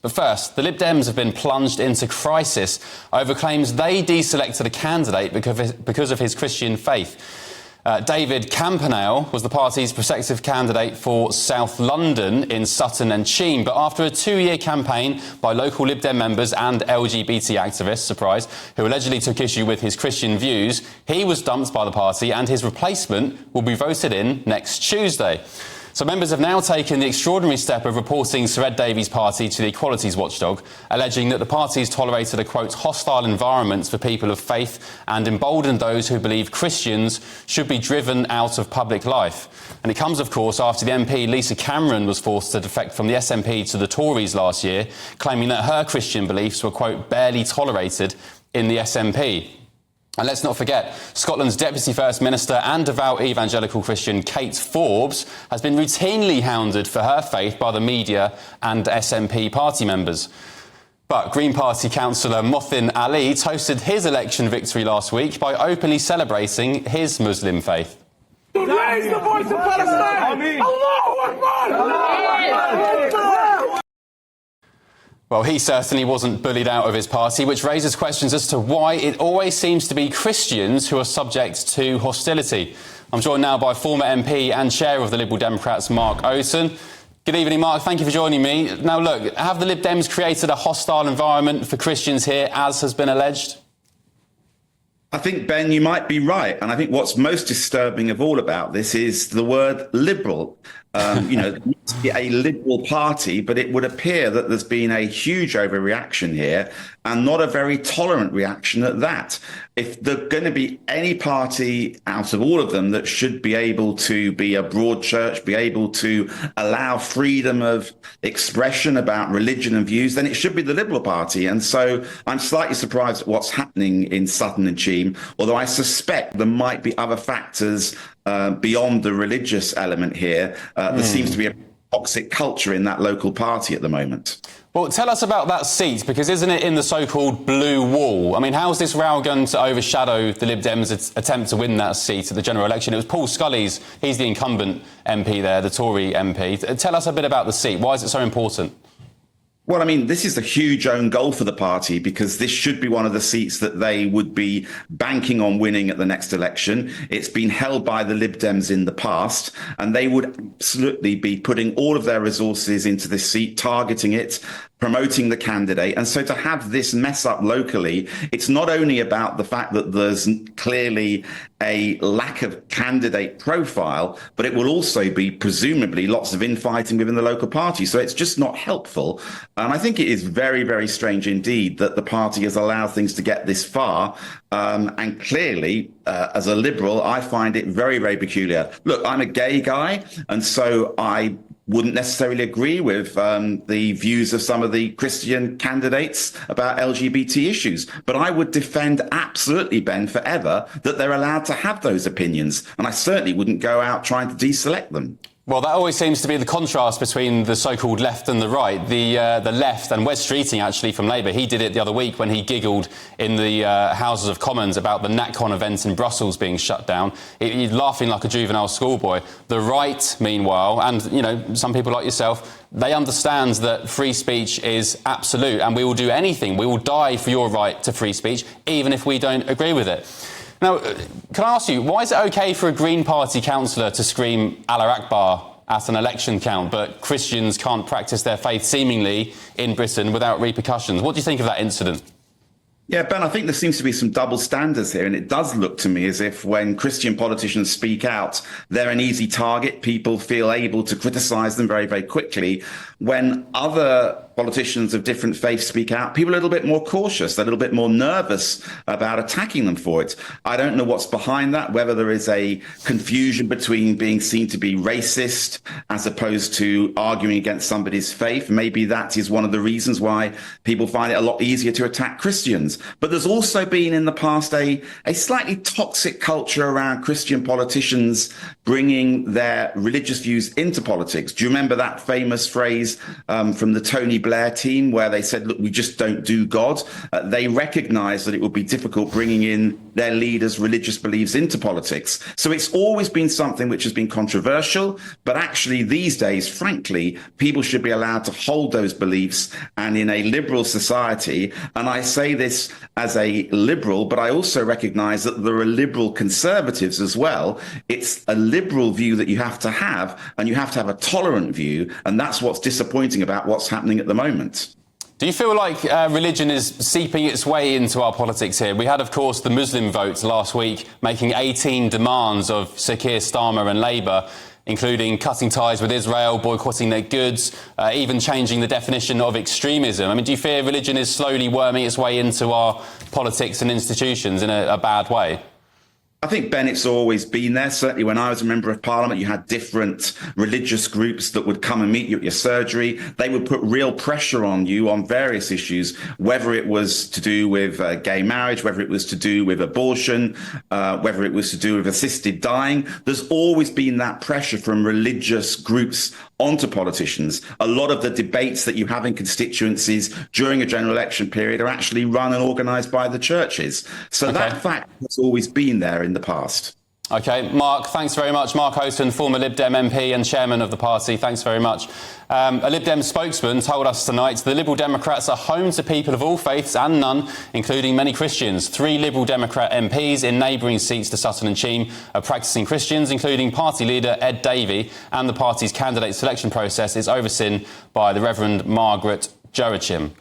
But first, the Lib Dems have been plunged into crisis over claims they deselected a candidate because of his Christian faith. David Campanale was the party's prospective candidate for South London in Sutton and Cheam, but after a 2-year campaign by local Lib Dem members and LGBT activists, surprise, who allegedly took issue with his Christian views, he was dumped by the party and his replacement will be voted in next Tuesday. So members have now taken the extraordinary step of reporting Sir Ed Davies' party to the Equalities Watchdog, alleging that the party has tolerated a, quote, hostile environment for people of faith and emboldened those who believe Christians should be driven out of public life. And it comes, of course, after the MP Lisa Cameron was forced to defect from the SNP to the Tories last year, claiming that her Christian beliefs were, quote, barely tolerated in the SNP. And let's not forget, Scotland's Deputy First Minister and devout evangelical Christian Kate Forbes has been routinely hounded for her faith by the media and SNP party members. But Green Party councillor Mothin Ali toasted his election victory last week by openly celebrating his Muslim faith. Raise the voice of Palestine! Allahu Akbar! Well, he certainly wasn't bullied out of his party, which raises questions as to why it always seems to be Christians who are subject to hostility. I'm joined now by former MP and chair of the Liberal Democrats, Mark Oaten. Good evening, Mark. Thank you for joining me. Now, look, have the Lib Dems created a hostile environment for Christians here, as has been alleged? I think, Ben, you might be right. And I think what's most disturbing of all about this is the word liberal. It must be a liberal party, but it would appear that there's been a huge overreaction here and not a very tolerant reaction at that. If there's going to be any party out of all of them that should be able to be a broad church, be able to allow freedom of expression about religion and views, then it should be the Liberal Party. And so I'm slightly surprised at what's happening in Sutton and Cheam, although I suspect there might be other factors beyond the religious element here. There seems to be a toxic culture in that local party at the moment. Well, tell us about that seat, because isn't it in the so-called blue wall? I mean, how's this row going to overshadow the Lib Dems' attempt to win that seat at the general election? It was Paul Scully's, he's the incumbent MP there, the Tory MP. Tell us a bit about the seat. Why is it so important? Well, I mean, this is a huge own goal for the party because this should be one of the seats that they would be banking on winning at the next election. It's been held by the Lib Dems in the past, and they would absolutely be putting all of their resources into this seat, targeting it, promoting the candidate. And so to have this mess up locally, it's not only about the fact that there's clearly a lack of candidate profile, but it will also be presumably lots of infighting within the local party. So it's just not helpful. And I think it is very, very strange indeed that the party has allowed things to get this far. And clearly, as a Liberal, I find it very, very peculiar. Look, I'm a gay guy, and so I wouldn't necessarily agree with the views of some of the Christian candidates about LGBT issues. But I would defend absolutely, Ben, forever that they're allowed to have those opinions. And I certainly wouldn't go out trying to deselect them. Well, that always seems to be the contrast between the so-called left and the right. The left, and Wes Streeting, actually, from Labour, he did it the other week when he giggled in the Houses of Commons about the NatCon event in Brussels being shut down. He's laughing like a juvenile schoolboy. The right, meanwhile, and, some people like yourself, they understand that free speech is absolute and we will do anything. We will die for your right to free speech, even if we don't agree with it. Now, can I ask you, why is it OK for a Green Party councillor to scream Allah Akbar at an election count, but Christians can't practice their faith seemingly in Britain without repercussions? What do you think of that incident? Yeah, Ben, I think there seems to be some double standards here, and it does look to me as if when Christian politicians speak out, they're an easy target. People feel able to criticise them very, very quickly. When other politicians of different faiths speak out, people are a little bit more cautious, they're a little bit more nervous about attacking them for it. I don't know what's behind that, whether there is a confusion between being seen to be racist as opposed to arguing against somebody's faith. Maybe that is one of the reasons why people find it a lot easier to attack Christians. But there's also been in the past a slightly toxic culture around Christian politicians bringing their religious views into politics. Do you remember that famous phrase from the Tony Blair team where they said, look, we just don't do God? They recognized that it would be difficult bringing in their leaders' religious beliefs into politics. So it's always been something which has been controversial, but actually these days, frankly, people should be allowed to hold those beliefs. And in a liberal society, and I say this as a liberal, but I also recognize that there are liberal conservatives as well. It's a liberal view that you have to have, and you have to have a tolerant view. And that's what's disappointing about what's happening at the moment. Do you feel like religion is seeping its way into our politics here? We had, of course, the Muslim vote last week, making 18 demands of Sir Keir Starmer and Labour, including cutting ties with Israel, boycotting their goods, even changing the definition of extremism. I mean, do you fear religion is slowly worming its way into our politics and institutions in a bad way? I think, Ben, it's always been there. Certainly when I was a member of Parliament, you had different religious groups that would come and meet you at your surgery. They would put real pressure on you on various issues, whether it was to do with gay marriage, whether it was to do with abortion, whether it was to do with assisted dying. There's always been that pressure from religious groups onto politicians. A lot of the debates that you have in constituencies during a general election period are actually run and organised by the churches. So that fact has always been there in the past. OK, Mark, thanks very much. Mark Oaten, former Lib Dem MP and chairman of the party, thanks very much. A Lib Dem spokesman told us tonight the Liberal Democrats are home to people of all faiths and none, including many Christians. 3 Liberal Democrat MPs in neighbouring seats to Sutton and Cheam are practising Christians, including party leader Ed Davey, and the party's candidate selection process is overseen by the Reverend Margaret Joachim.